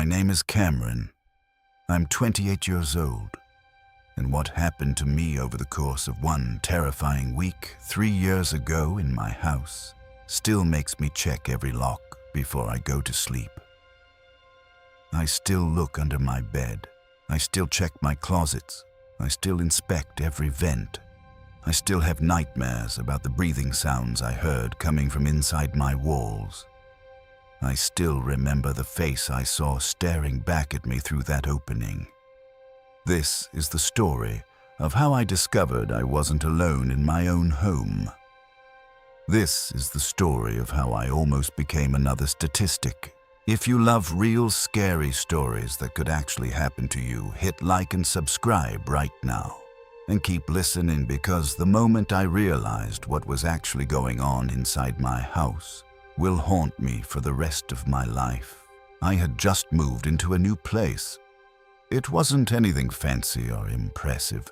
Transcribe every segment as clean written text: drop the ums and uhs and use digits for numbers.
name is Cameron. I'm 28 years old, and what happened to me over the course of one terrifying week 3 years ago in my house still makes me check every lock before I go to sleep. I still look under my bed. I still check my closets. I still inspect every vent. I still have nightmares about the breathing sounds I heard coming from inside my walls. I still remember the face I saw staring back at me through that opening. This is the story of how I discovered I wasn't alone in my own home. This is the story of how I almost became another statistic. If you love real scary stories that could actually happen to you, hit like and subscribe right now. And keep listening, because the moment I realized what was actually going on inside my house will haunt me for the rest of my life. I had just moved into a new place. It wasn't anything fancy or impressive.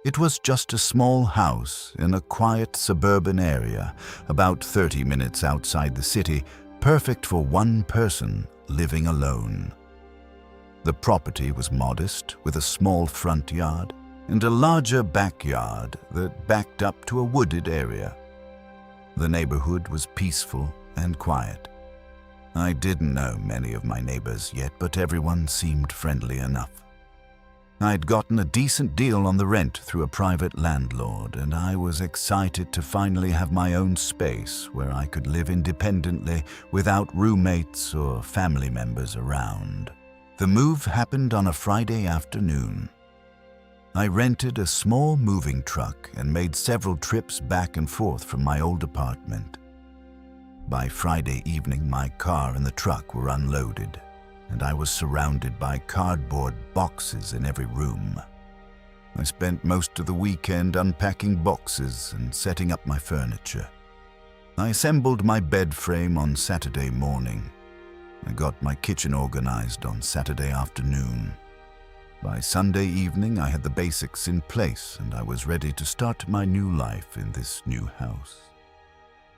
It was just a small house in a quiet suburban area, about 30 minutes outside the city, perfect for one person living alone. The property was modest, with a small front yard and a larger backyard that backed up to a wooded area. The neighborhood was peaceful and quiet. I didn't know many of my neighbors yet, but everyone seemed friendly enough. I'd gotten a decent deal on the rent through a private landlord, and I was excited to finally have my own space where I could live independently without roommates or family members around. The move happened on a Friday afternoon. I rented a small moving truck and made several trips back and forth from my old apartment. By Friday evening, my car and the truck were unloaded, and I was surrounded by cardboard boxes in every room. I spent most of the weekend unpacking boxes and setting up my furniture. I assembled my bed frame on Saturday morning. I got my kitchen organized on Saturday afternoon. By Sunday evening, I had the basics in place, and I was ready to start my new life in this new house.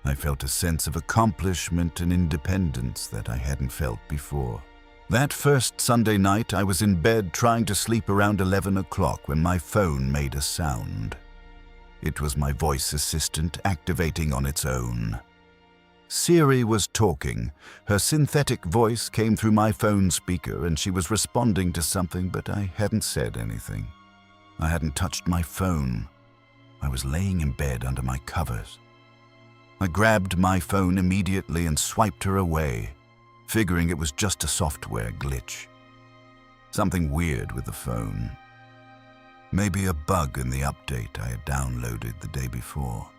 I felt a sense of accomplishment and independence that I hadn't felt before. That first Sunday night, I was in bed trying to sleep around 11 o'clock when my phone made a sound. It was my voice assistant activating on its own. Siri was talking. Her synthetic voice came through my phone speaker, and she was responding to something, but I hadn't said anything. I hadn't touched my phone. I was laying in bed under my covers. I grabbed my phone immediately and swiped her away, figuring it was just a software glitch. Something weird with the phone. Maybe a bug in the update I had downloaded the day before.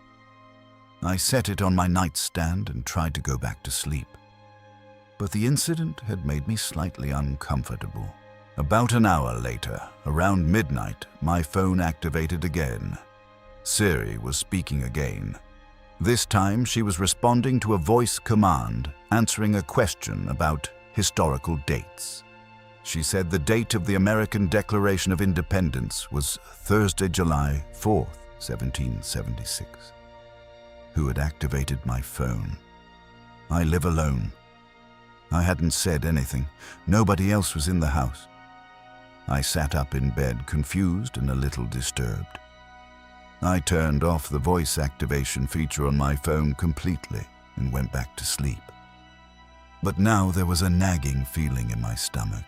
I set it on my nightstand and tried to go back to sleep. But the incident had made me slightly uncomfortable. About an hour later, around midnight, my phone activated again. Siri was speaking again. This time, she was responding to a voice command, answering a question about historical dates. She said the date of the American Declaration of Independence was Thursday, July 4th, 1776. Who had activated my phone? I live alone. I hadn't said anything. Nobody else was in the house. I sat up in bed, confused and a little disturbed. I turned off the voice activation feature on my phone completely and went back to sleep. But now there was a nagging feeling in my stomach.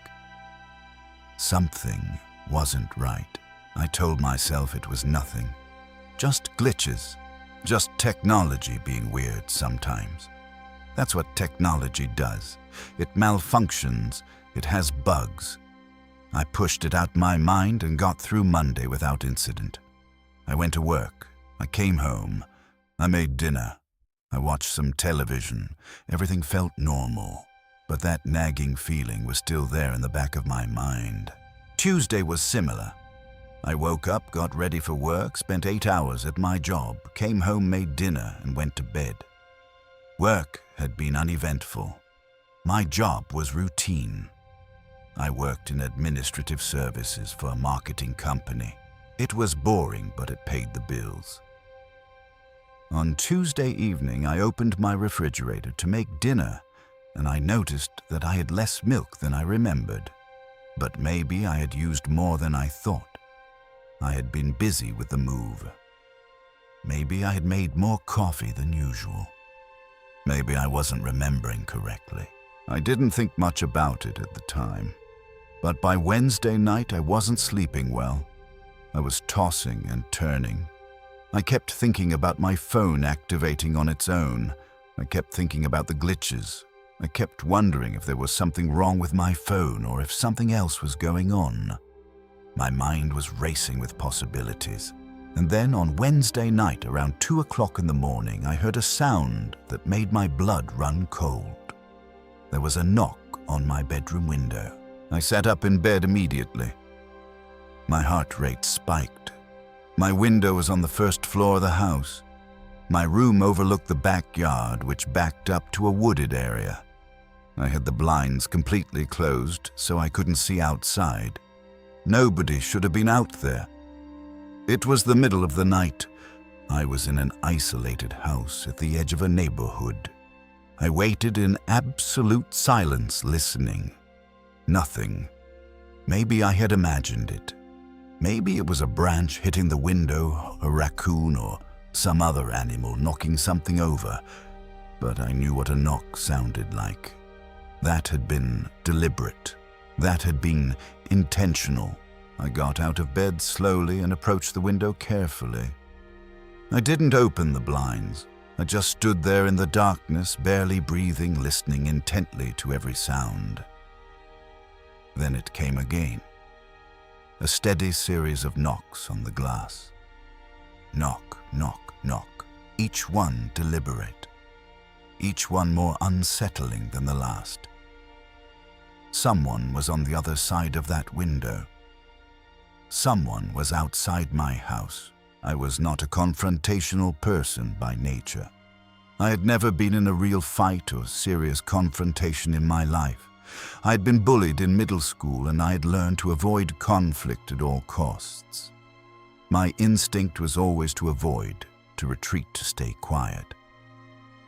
Something wasn't right. I told myself it was nothing. Just glitches. Just technology being weird sometimes. That's what technology does. It malfunctions. It has bugs. I pushed it out my mind and got through Monday without incident. I went to work. I came home. I made dinner. I watched some television. Everything felt normal. But that nagging feeling was still there in the back of my mind. Tuesday was similar. I woke up, got ready for work, spent 8 hours at my job, came home, made dinner, and went to bed. Work had been uneventful. My job was routine. I worked in administrative services for a marketing company. It was boring, but it paid the bills. On Tuesday evening, I opened my refrigerator to make dinner and I noticed that I had less milk than I remembered. But maybe I had used more than I thought. I had been busy with the move. Maybe I had made more coffee than usual. Maybe I wasn't remembering correctly. I didn't think much about it at the time. But by Wednesday night, I wasn't sleeping well. I was tossing and turning. I kept thinking about my phone activating on its own. I kept thinking about the glitches. I kept wondering if there was something wrong with my phone or if something else was going on. My mind was racing with possibilities. And then on Wednesday night, around 2 o'clock in the morning, I heard a sound that made my blood run cold. There was a knock on my bedroom window. I sat up in bed immediately. My heart rate spiked. My window was on the first floor of the house. My room overlooked the backyard, which backed up to a wooded area. I had the blinds completely closed, so I couldn't see outside. Nobody should have been out there. It was the middle of the night. I was in an isolated house at the edge of a neighborhood. I waited in absolute silence, listening. Nothing. Maybe I had imagined it. Maybe it was a branch hitting the window, a raccoon, or some other animal knocking something over. But I knew what a knock sounded like. That had been deliberate. That had been intentional. I got out of bed slowly and approached the window carefully. I didn't open the blinds. I just stood there in the darkness, barely breathing, listening intently to every sound. Then it came again. A steady series of knocks on the glass. Knock, knock, knock. Each one deliberate. Each one more unsettling than the last. Someone was on the other side of that window. Someone was outside my house. I was not a confrontational person by nature. I had never been in a real fight or serious confrontation in my life. I had been bullied in middle school, and I had learned to avoid conflict at all costs. My instinct was always to avoid, to retreat, to stay quiet.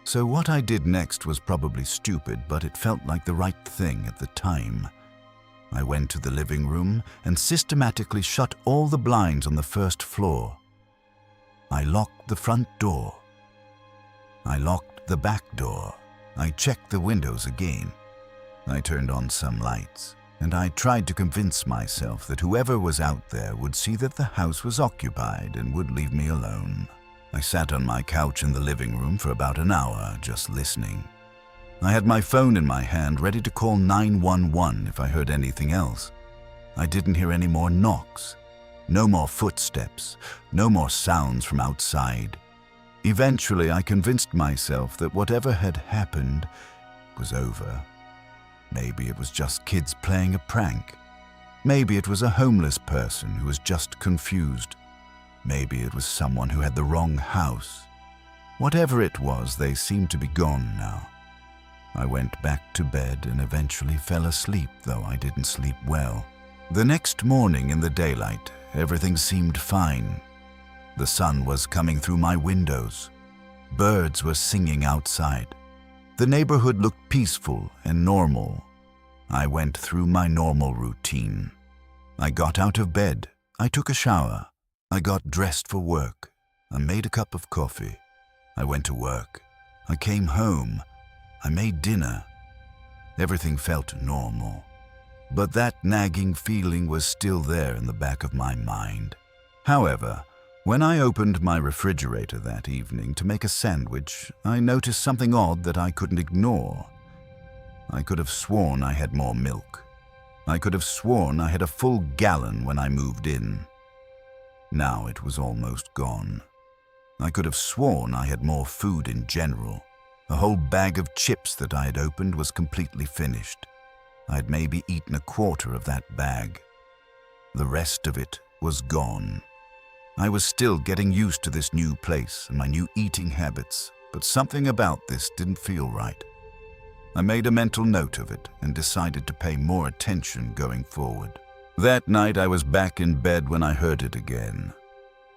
So what I did next was probably stupid, but it felt like the right thing at the time. I went to the living room and systematically shut all the blinds on the first floor. I locked the front door. I locked the back door. I checked the windows again. I turned on some lights, and I tried to convince myself that whoever was out there would see that the house was occupied and would leave me alone. I sat on my couch in the living room for about an hour, just listening. I had my phone in my hand, ready to call 911 if I heard anything else. I didn't hear any more knocks, no more footsteps, no more sounds from outside. Eventually, I convinced myself that whatever had happened was over. Maybe it was just kids playing a prank. Maybe it was a homeless person who was just confused. Maybe it was someone who had the wrong house. Whatever it was, they seemed to be gone now. I went back to bed and eventually fell asleep, though I didn't sleep well. The next morning in the daylight, everything seemed fine. The sun was coming through my windows. Birds were singing outside. The neighborhood looked peaceful and normal. I went through my normal routine. I got out of bed. I took a shower. I got dressed for work. I made a cup of coffee. I went to work. I came home. I made dinner. Everything felt normal. But that nagging feeling was still there in the back of my mind. However, when I opened my refrigerator that evening to make a sandwich, I noticed something odd that I couldn't ignore. I could have sworn I had more milk. I could have sworn I had a full gallon when I moved in. Now it was almost gone. I could have sworn I had more food in general. A whole bag of chips that I had opened was completely finished. I had maybe eaten a quarter of that bag. The rest of it was gone. I was still getting used to this new place and my new eating habits, but something about this didn't feel right. I made a mental note of it and decided to pay more attention going forward. That night I was back in bed when I heard it again.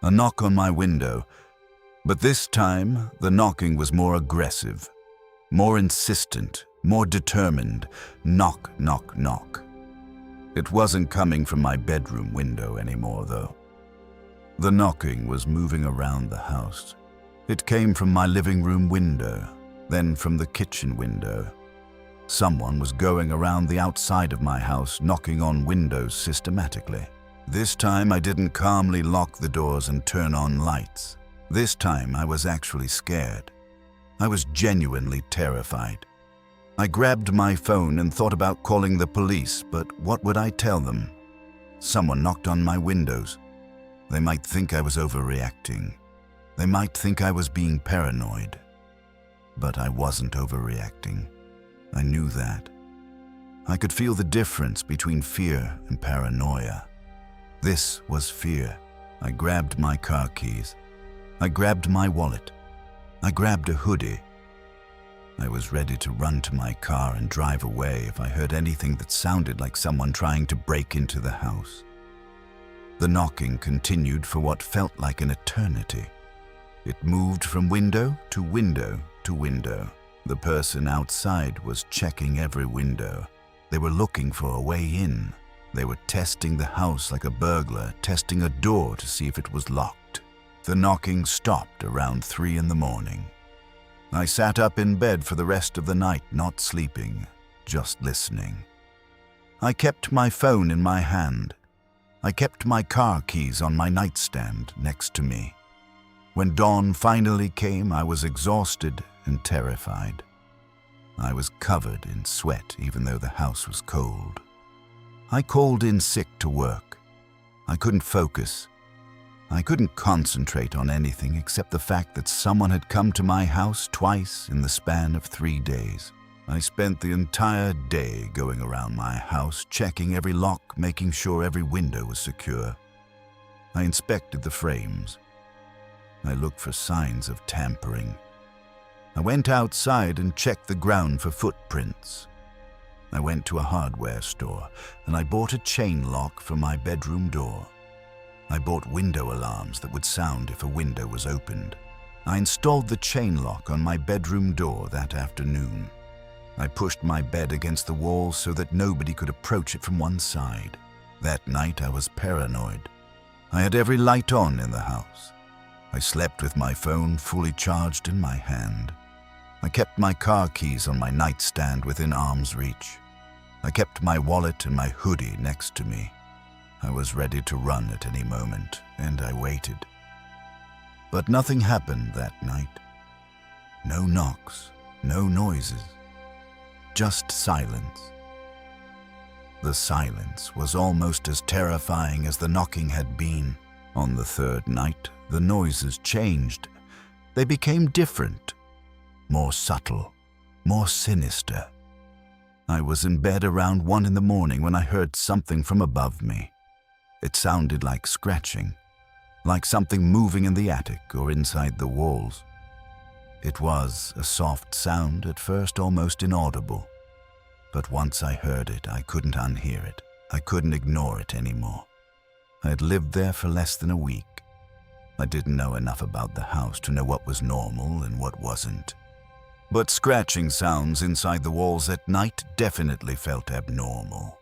A knock on my window, but this time the knocking was more aggressive, more insistent, more determined. Knock, knock, knock. It wasn't coming from my bedroom window anymore, though. The knocking was moving around the house. It came from my living room window, then from the kitchen window. Someone was going around the outside of my house, knocking on windows systematically. This time I didn't calmly lock the doors and turn on lights. This time I was actually scared. I was genuinely terrified. I grabbed my phone and thought about calling the police, but what would I tell them? Someone knocked on my windows. They might think I was overreacting. They might think I was being paranoid. But I wasn't overreacting. I knew that. I could feel the difference between fear and paranoia. This was fear. I grabbed my car keys. I grabbed my wallet. I grabbed a hoodie. I was ready to run to my car and drive away if I heard anything that sounded like someone trying to break into the house. The knocking continued for what felt like an eternity. It moved from window to window to window. The person outside was checking every window. They were looking for a way in. They were testing the house like a burglar, testing a door to see if it was locked. The knocking stopped around 3 in the morning. I sat up in bed for the rest of the night, not sleeping, just listening. I kept my phone in my hand. I kept my car keys on my nightstand next to me. When dawn finally came, I was exhausted and terrified. I was covered in sweat even though the house was cold. I called in sick to work. I couldn't focus. I couldn't concentrate on anything except the fact that someone had come to my house twice in the span of 3 days. I spent the entire day going around my house, checking every lock, making sure every window was secure. I inspected the frames. I looked for signs of tampering. I went outside and checked the ground for footprints. I went to a hardware store and I bought a chain lock for my bedroom door. I bought window alarms that would sound if a window was opened. I installed the chain lock on my bedroom door that afternoon. I pushed my bed against the wall so that nobody could approach it from one side. That night I was paranoid. I had every light on in the house. I slept with my phone fully charged in my hand. I kept my car keys on my nightstand within arm's reach. I kept my wallet and my hoodie next to me. I was ready to run at any moment, and I waited. But nothing happened that night. No knocks, no noises, just silence. The silence was almost as terrifying as the knocking had been. On the 3rd night, the noises changed. They became different, more subtle, more sinister. I was in bed around 1 in the morning when I heard something from above me. It sounded like scratching, like something moving in the attic or inside the walls. It was a soft sound, at first almost inaudible. But once I heard it, I couldn't unhear it. I couldn't ignore it anymore. I had lived there for less than a week. I didn't know enough about the house to know what was normal and what wasn't. But scratching sounds inside the walls at night definitely felt abnormal.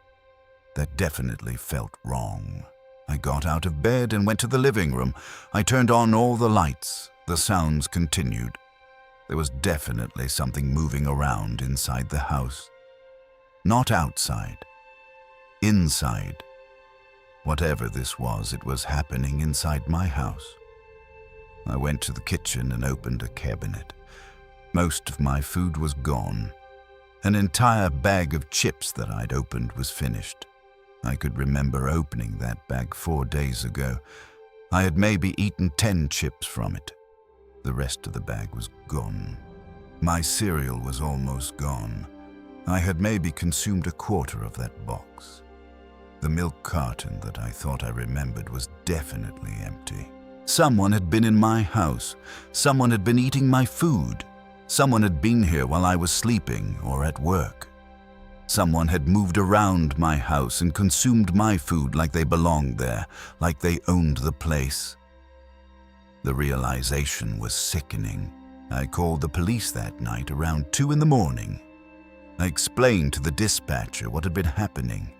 That definitely felt wrong. I got out of bed and went to the living room. I turned on all the lights. The sounds continued. There was definitely something moving around inside the house. Not outside. Inside. Whatever this was, it was happening inside my house. I went to the kitchen and opened a cabinet. Most of my food was gone. An entire bag of chips that I'd opened was finished. I could remember opening that bag 4 days ago. I had maybe eaten 10 chips from it. The rest of the bag was gone. My cereal was almost gone. I had maybe consumed a quarter of that box. The milk carton that I thought I remembered was definitely empty. Someone had been in my house. Someone had been eating my food. Someone had been here while I was sleeping or at work. Someone had moved around my house and consumed my food like they belonged there, like they owned the place. The realization was sickening. I called the police that night around 2 in the morning. I explained to the dispatcher what had been happening.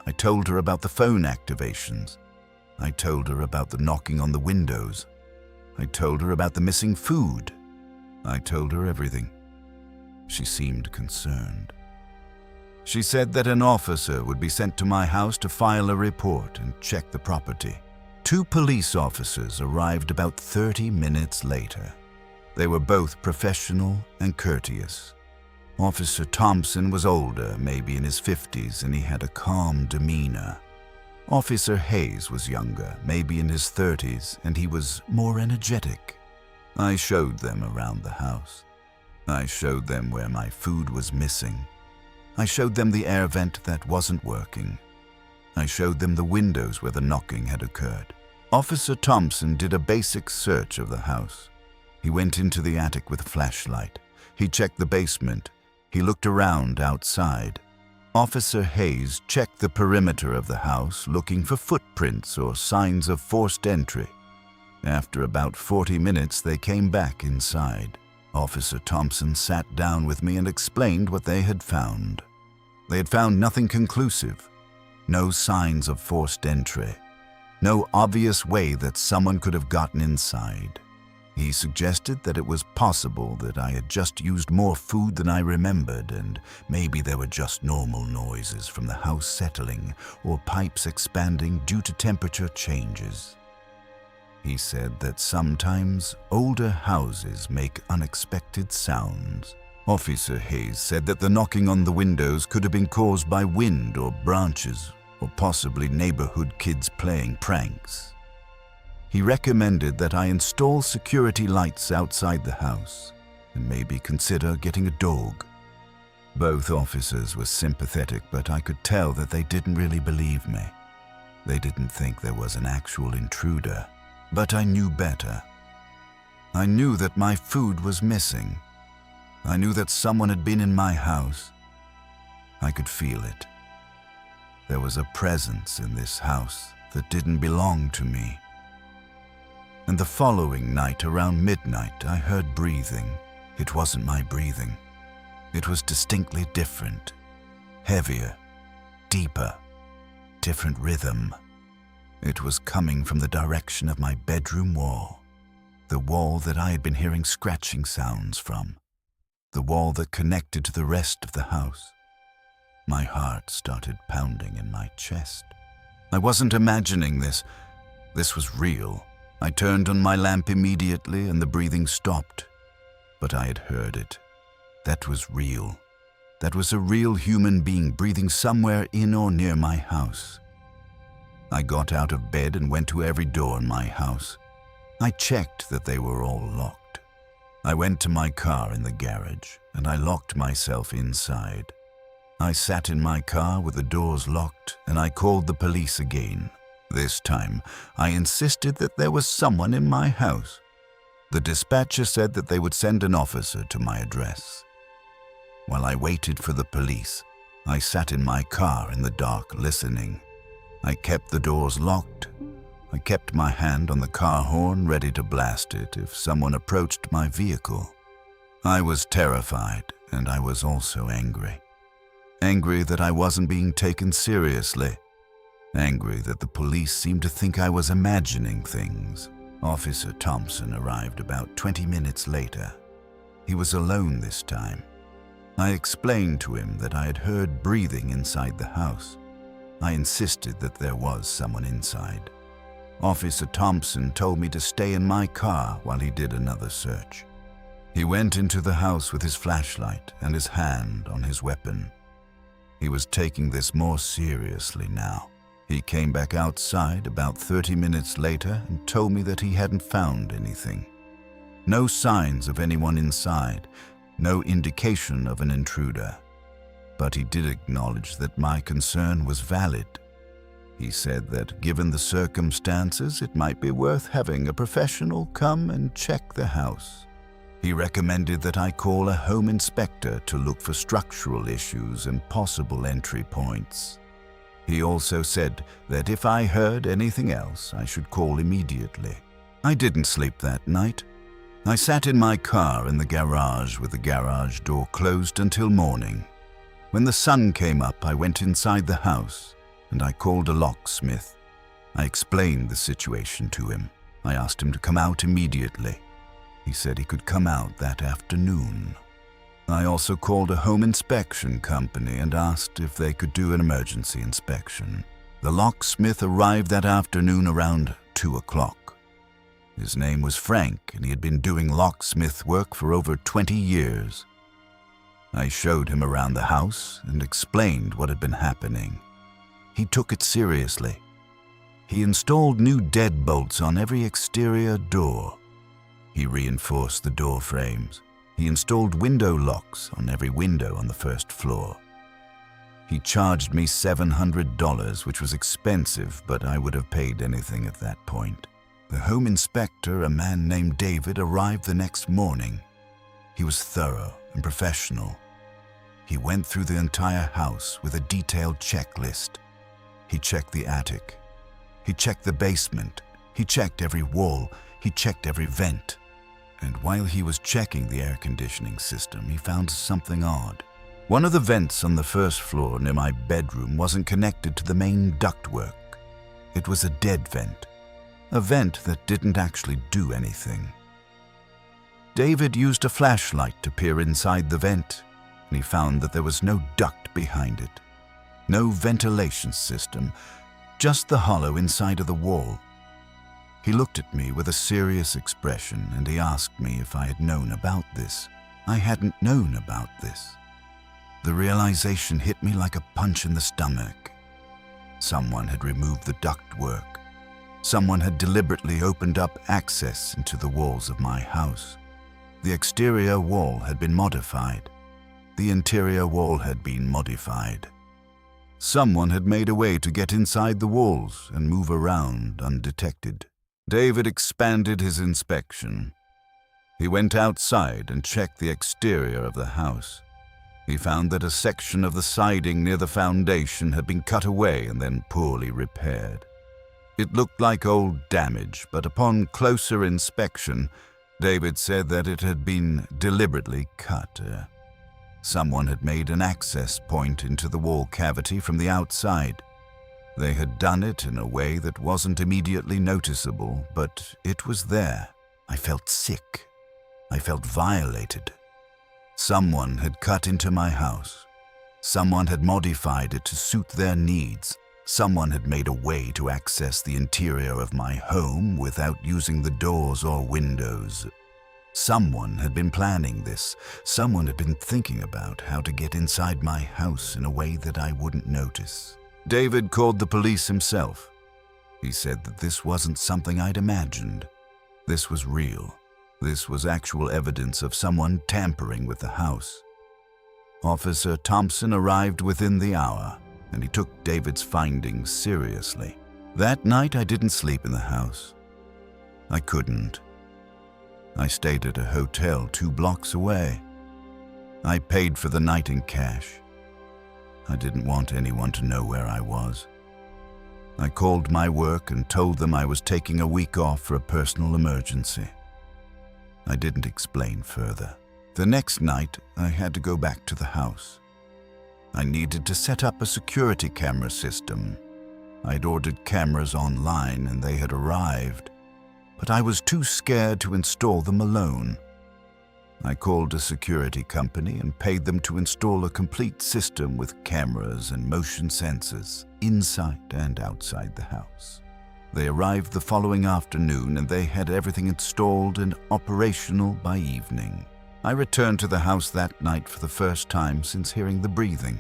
I told her about the phone activations. I told her about the knocking on the windows. I told her about the missing food. I told her everything. She seemed concerned. She said that an officer would be sent to my house to file a report and check the property. 2 police officers arrived about 30 minutes later. They were both professional and courteous. Officer Thompson was older, maybe in his 50s, and he had a calm demeanor. Officer Hayes was younger, maybe in his 30s, and he was more energetic. I showed them around the house. I showed them where my food was missing. I showed them the air vent that wasn't working. I showed them the windows where the knocking had occurred. Officer Thompson did a basic search of the house. He went into the attic with a flashlight. He checked the basement. He looked around outside. Officer Hayes checked the perimeter of the house, looking for footprints or signs of forced entry. After about 40 minutes, they came back inside. Officer Thompson sat down with me and explained what they had found. They had found nothing conclusive. No signs of forced entry. No obvious way that someone could have gotten inside. He suggested that it was possible that I had just used more food than I remembered, and maybe there were just normal noises from the house settling or pipes expanding due to temperature changes. He said that sometimes older houses make unexpected sounds. Officer Hayes said that the knocking on the windows could have been caused by wind or branches, or possibly neighborhood kids playing pranks. He recommended that I install security lights outside the house and maybe consider getting a dog. Both officers were sympathetic, but I could tell that they didn't really believe me. They didn't think there was an actual intruder, but I knew better. I knew that my food was missing. I knew that someone had been in my house. I could feel it. There was a presence in this house that didn't belong to me. And the following night, around midnight, I heard breathing. It wasn't my breathing. It was distinctly different, heavier, deeper, different rhythm. It was coming from the direction of my bedroom wall, the wall that I had been hearing scratching sounds from, the wall that connected to the rest of the house. My heart started pounding in my chest. I wasn't imagining this. This was real. I turned on my lamp immediately and the breathing stopped. But I had heard it. That was real. That was a real human being breathing somewhere in or near my house. I got out of bed and went to every door in my house. I checked that they were all locked. I went to my car in the garage and I locked myself inside. I sat in my car with the doors locked and I called the police again. This time, I insisted that there was someone in my house. The dispatcher said that they would send an officer to my address. While I waited for the police, I sat in my car in the dark listening. I kept the doors locked. I kept my hand on the car horn ready to blast it if someone approached my vehicle. I was terrified and I was also angry. Angry that I wasn't being taken seriously. Angry that the police seemed to think I was imagining things. Officer Thompson arrived about 20 minutes later. He was alone this time. I explained to him that I had heard breathing inside the house. I insisted that there was someone inside. Officer Thompson told me to stay in my car while he did another search. He went into the house with his flashlight and his hand on his weapon. He was taking this more seriously now. He came back outside about 30 minutes later and told me that he hadn't found anything. No signs of anyone inside, no indication of an intruder. But he did acknowledge that my concern was valid. He said that given the circumstances, it might be worth having a professional come and check the house. He recommended that I call a home inspector to look for structural issues and possible entry points. He also said that if I heard anything else, I should call immediately. I didn't sleep that night. I sat in my car in the garage with the garage door closed until morning. When the sun came up, I went inside the house and I called a locksmith. I explained the situation to him. I asked him to come out immediately. He said he could come out that afternoon. I also called a home inspection company and asked if they could do an emergency inspection. The locksmith arrived that afternoon around 2 o'clock. His name was Frank, and he had been doing locksmith work for over 20 years. I showed him around the house and explained what had been happening. He took it seriously. He installed new deadbolts on every exterior door. He reinforced the door frames. He installed window locks on every window on the first floor. He charged me $700, which was expensive, but I would have paid anything at that point. The home inspector, a man named David, arrived the next morning. He was thorough and professional. He went through the entire house with a detailed checklist. He checked the attic. He checked the basement. He checked every wall. He checked every vent. And while he was checking the air conditioning system, he found something odd. One of the vents on the first floor near my bedroom wasn't connected to the main ductwork. It was a dead vent, a vent that didn't actually do anything. David used a flashlight to peer inside the vent, and he found that there was no duct behind it, no ventilation system, just the hollow inside of the wall. He looked at me with a serious expression, and he asked me if I had known about this. I hadn't known about this. The realization hit me like a punch in the stomach. Someone had removed the ductwork. Someone had deliberately opened up access into the walls of my house. The exterior wall had been modified. The interior wall had been modified. Someone had made a way to get inside the walls and move around undetected. David expanded his inspection. He went outside and checked the exterior of the house. He found that a section of the siding near the foundation had been cut away and then poorly repaired. It looked like old damage, but upon closer inspection, David said that it had been deliberately cut. Someone had made an access point into the wall cavity from the outside. They had done it in a way that wasn't immediately noticeable, but it was there. I felt sick. I felt violated. Someone had cut into my house. Someone had modified it to suit their needs. Someone had made a way to access the interior of my home without using the doors or windows. Someone had been planning this. Someone had been thinking about how to get inside my house in a way that I wouldn't notice. David called the police himself. He said that this wasn't something I'd imagined. This was real. This was actual evidence of someone tampering with the house. Officer Thompson arrived within the hour, and he took David's findings seriously. That night, I didn't sleep in the house. I couldn't. I stayed at a hotel 2 blocks away. I paid for the night in cash. I didn't want anyone to know where I was. I called my work and told them I was taking a week off for a personal emergency. I didn't explain further. The next night, I had to go back to the house. I needed to set up a security camera system. I'd ordered cameras online and they had arrived, but I was too scared to install them alone. I called a security company and paid them to install a complete system with cameras and motion sensors inside and outside the house. They arrived the following afternoon and they had everything installed and operational by evening. I returned to the house that night for the first time since hearing the breathing.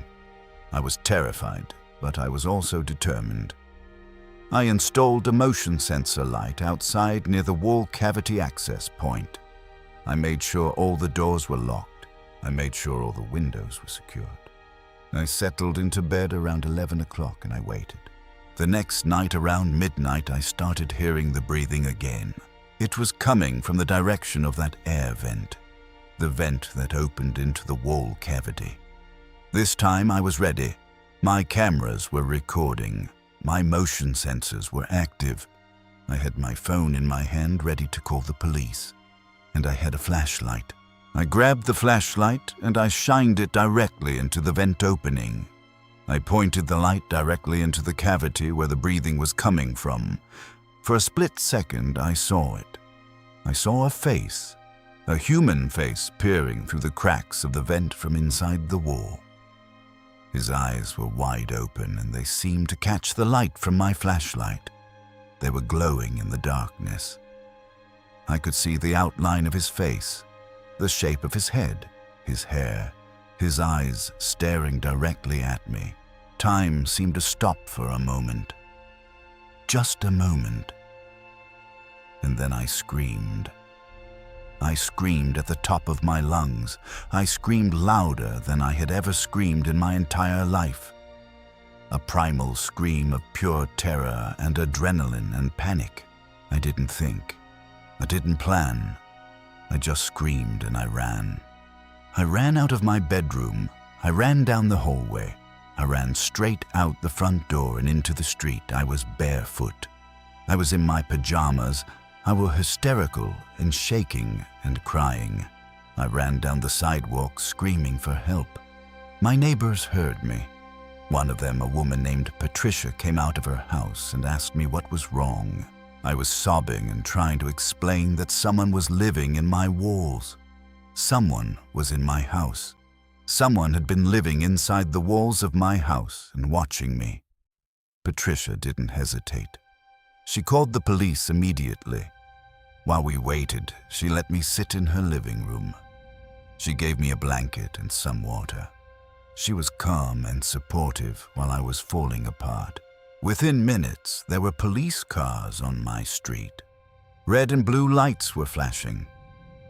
I was terrified, but I was also determined. I installed a motion sensor light outside near the wall cavity access point. I made sure all the doors were locked. I made sure all the windows were secured. I settled into bed around 11 o'clock and I waited. The next night around midnight, I started hearing the breathing again. It was coming from the direction of that air vent, the vent that opened into the wall cavity. This time I was ready. My cameras were recording. My motion sensors were active. I had my phone in my hand ready to call the police. And I had a flashlight. I grabbed the flashlight and I shined it directly into the vent opening. I pointed the light directly into the cavity where the breathing was coming from. For a split second, I saw it. I saw a face, a human face peering through the cracks of the vent from inside the wall. His eyes were wide open and they seemed to catch the light from my flashlight. They were glowing in the darkness. I could see the outline of his face, the shape of his head, his hair, his eyes staring directly at me. Time seemed to stop for a moment. Just a moment. And then I screamed. I screamed at the top of my lungs. I screamed louder than I had ever screamed in my entire life. A primal scream of pure terror and adrenaline and panic. I didn't think. I didn't plan. I just screamed and I ran. I ran out of my bedroom. I ran down the hallway. I ran straight out the front door and into the street. I was barefoot. I was in my pajamas. I was hysterical and shaking and crying. I ran down the sidewalk screaming for help. My neighbors heard me. One of them, a woman named Patricia, came out of her house and asked me what was wrong. I was sobbing and trying to explain that someone was living in my walls. Someone was in my house. Someone had been living inside the walls of my house and watching me. Patricia didn't hesitate. She called the police immediately. While we waited, she let me sit in her living room. She gave me a blanket and some water. She was calm and supportive while I was falling apart. Within minutes, there were police cars on my street. Red and blue lights were flashing.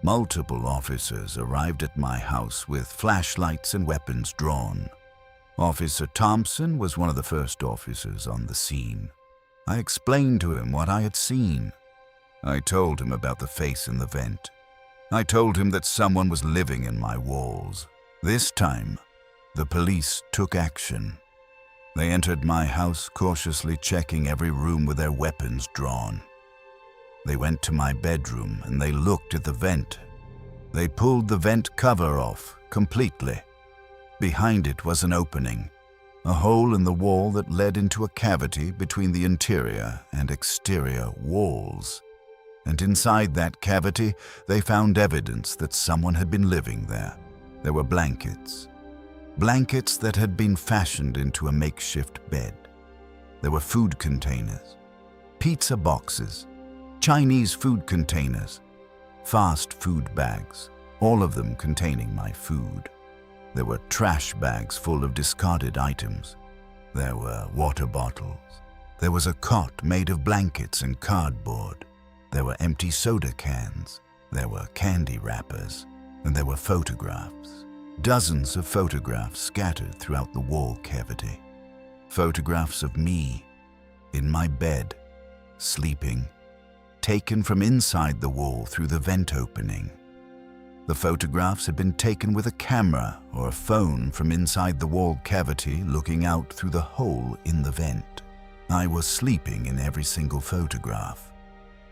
Multiple officers arrived at my house with flashlights and weapons drawn. Officer Thompson was one of the first officers on the scene. I explained to him what I had seen. I told him about the face in the vent. I told him that someone was living in my walls. This time, the police took action. They entered my house, cautiously checking every room with their weapons drawn. They went to my bedroom and they looked at the vent. They pulled the vent cover off completely. Behind it was an opening, a hole in the wall that led into a cavity between the interior and exterior walls. And inside that cavity, they found evidence that someone had been living there. There were blankets. Blankets that had been fashioned into a makeshift bed. There were food containers, pizza boxes, Chinese food containers, fast food bags, all of them containing my food. There were trash bags full of discarded items. There were water bottles. There was a cot made of blankets and cardboard. There were empty soda cans. There were candy wrappers. And there were photographs. Dozens of photographs scattered throughout the wall cavity. Photographs of me, in my bed, sleeping, taken from inside the wall through the vent opening. The photographs had been taken with a camera or a phone from inside the wall cavity looking out through the hole in the vent. I was sleeping in every single photograph.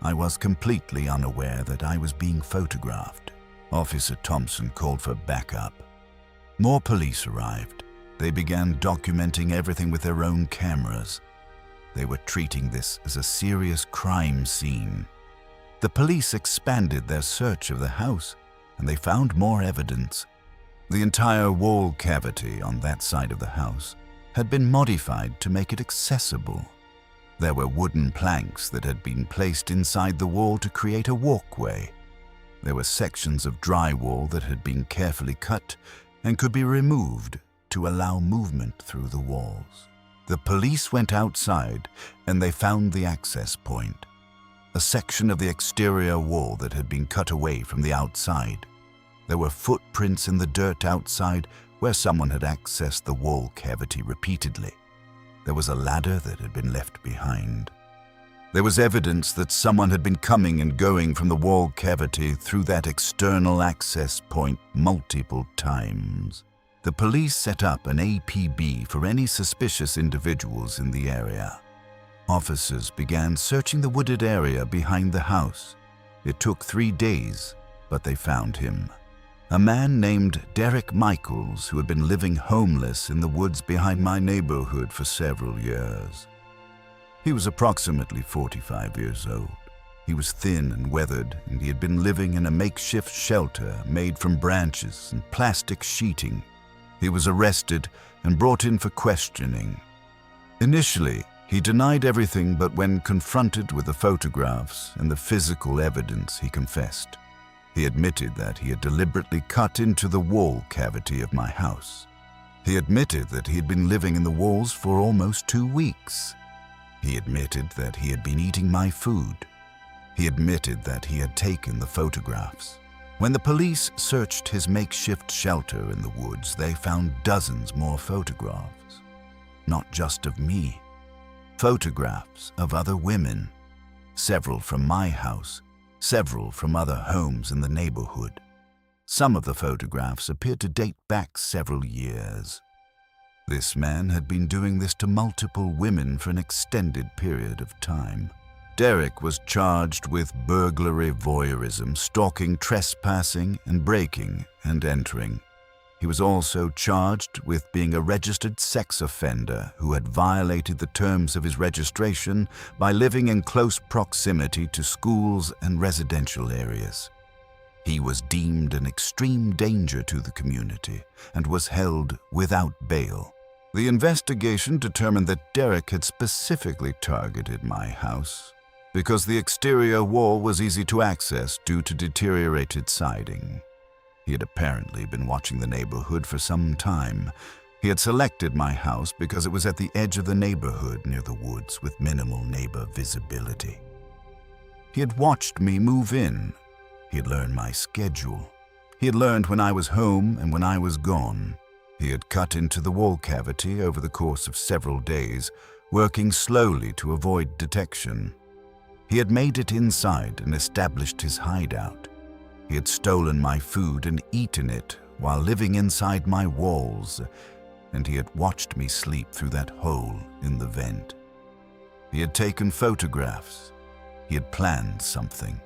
I was completely unaware that I was being photographed. Officer Thompson called for backup. More police arrived. They began documenting everything with their own cameras. They were treating this as a serious crime scene. The police expanded their search of the house, and they found more evidence. The entire wall cavity on that side of the house had been modified to make it accessible. There were wooden planks that had been placed inside the wall to create a walkway. There were sections of drywall that had been carefully cut and could be removed to allow movement through the walls. The police went outside and they found the access point, a section of the exterior wall that had been cut away from the outside. There were footprints in the dirt outside where someone had accessed the wall cavity repeatedly. There was a ladder that had been left behind. There was evidence that someone had been coming and going from the wall cavity through that external access point multiple times. The police set up an APB for any suspicious individuals in the area. Officers began searching the wooded area behind the house. It took 3 days, but they found him. A man named Derek Michaels, who had been living homeless in the woods behind my neighborhood for several years. He was approximately 45 years old. He was thin and weathered, and he had been living in a makeshift shelter made from branches and plastic sheeting. He was arrested and brought in for questioning. Initially, he denied everything, but when confronted with the photographs and the physical evidence, he confessed. He admitted that he had deliberately cut into the wall cavity of my house. He admitted that he had been living in the walls for almost 2 weeks. He admitted that he had been eating my food. He admitted that he had taken the photographs. When the police searched his makeshift shelter in the woods, they found dozens more photographs. Not just of me. Photographs of other women. Several from my house, several from other homes in the neighborhood. Some of the photographs appeared to date back several years. This man had been doing this to multiple women for an extended period of time. Derek was charged with burglary, voyeurism, stalking, trespassing, and breaking and entering. He was also charged with being a registered sex offender who had violated the terms of his registration by living in close proximity to schools and residential areas. He was deemed an extreme danger to the community and was held without bail. The investigation determined that Derek had specifically targeted my house because the exterior wall was easy to access due to deteriorated siding. He had apparently been watching the neighborhood for some time. He had selected my house because it was at the edge of the neighborhood near the woods with minimal neighbor visibility. He had watched me move in. He had learned my schedule. He had learned when I was home and when I was gone. He had cut into the wall cavity over the course of several days, working slowly to avoid detection. He had made it inside and established his hideout. He had stolen my food and eaten it while living inside my walls, and he had watched me sleep through that hole in the vent. He had taken photographs. He had planned something.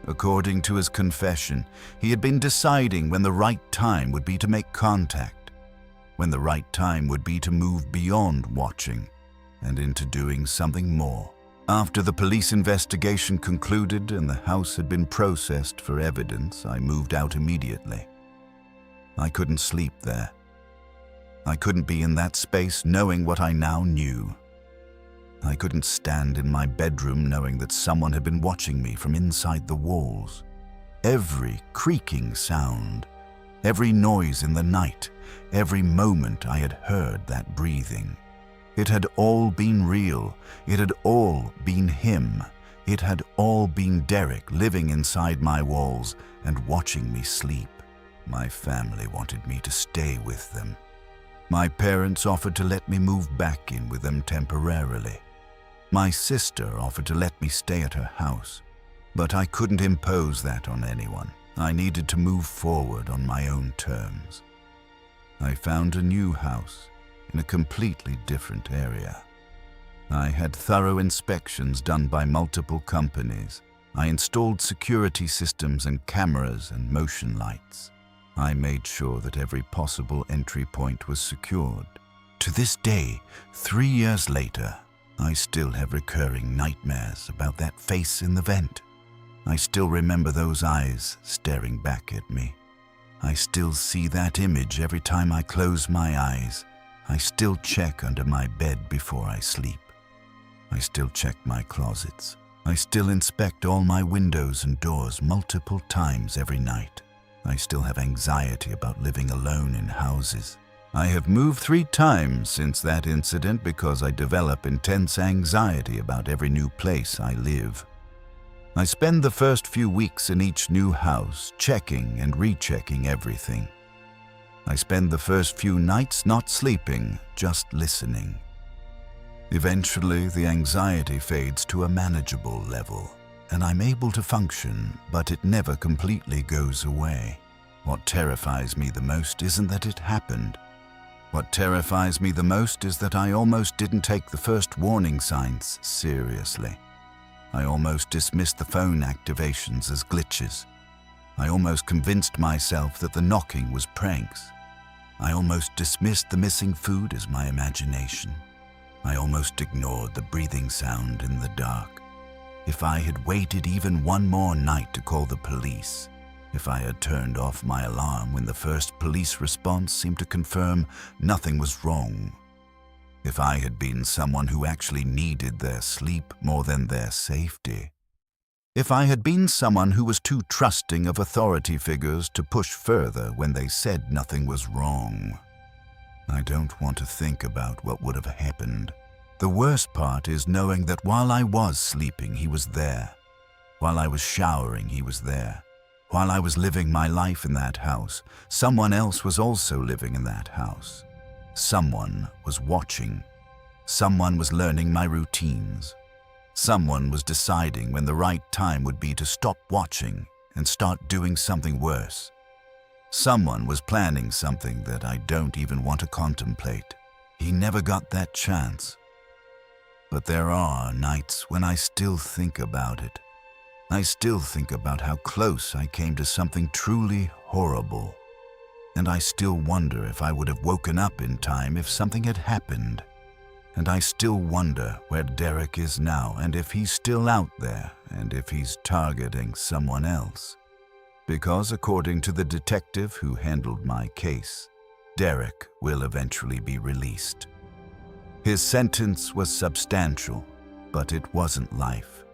According to his confession, he had been deciding when the right time would be to make contact, when the right time would be to move beyond watching and into doing something more. After the police investigation concluded and the house had been processed for evidence, I moved out immediately. I couldn't sleep there. I couldn't be in that space knowing what I now knew. I couldn't stand in my bedroom knowing that someone had been watching me from inside the walls. Every creaking sound, every noise in the night, every moment I had heard that breathing. It had all been real. It had all been him. It had all been Derek living inside my walls and watching me sleep. My family wanted me to stay with them. My parents offered to let me move back in with them temporarily. My sister offered to let me stay at her house, but I couldn't impose that on anyone. I needed to move forward on my own terms. I found a new house in a completely different area. I had thorough inspections done by multiple companies. I installed security systems and cameras and motion lights. I made sure that every possible entry point was secured. To this day, 3 years later, I still have recurring nightmares about that face in the vent. I still remember those eyes staring back at me. I still see that image every time I close my eyes. I still check under my bed before I sleep. I still check my closets. I still inspect all my windows and doors multiple times every night. I still have anxiety about living alone in houses. I have moved 3 times since that incident because I develop intense anxiety about every new place I live. I spend the first few weeks in each new house checking and rechecking everything. I spend the first few nights not sleeping, just listening. Eventually, the anxiety fades to a manageable level, and I'm able to function, but it never completely goes away. What terrifies me the most isn't that it happened. What terrifies me the most is that I almost didn't take the first warning signs seriously. I almost dismissed the phone activations as glitches. I almost convinced myself that the knocking was pranks. I almost dismissed the missing food as my imagination. I almost ignored the breathing sound in the dark. If I had waited even one more night to call the police, if I had turned off my alarm when the first police response seemed to confirm nothing was wrong, if I had been someone who actually needed their sleep more than their safety, if I had been someone who was too trusting of authority figures to push further when they said nothing was wrong. I don't want to think about what would have happened. The worst part is knowing that while I was sleeping, he was there. While I was showering, he was there. While I was living my life in that house, someone else was also living in that house. Someone was watching. Someone was learning my routines. Someone was deciding when the right time would be to stop watching and start doing something worse. Someone was planning something that I don't even want to contemplate. He never got that chance. But there are nights when I still think about it. I still think about how close I came to something truly horrible. And I still wonder if I would have woken up in time if something had happened. And I still wonder where Derek is now and if he's still out there and if he's targeting someone else. Because according to the detective who handled my case, Derek will eventually be released. His sentence was substantial, but it wasn't life.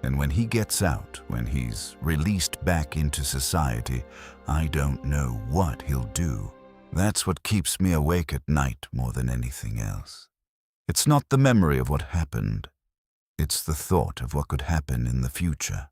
And when he gets out, when he's released back into society, I don't know what he'll do. That's what keeps me awake at night more than anything else. It's not the memory of what happened. It's the thought of what could happen in the future.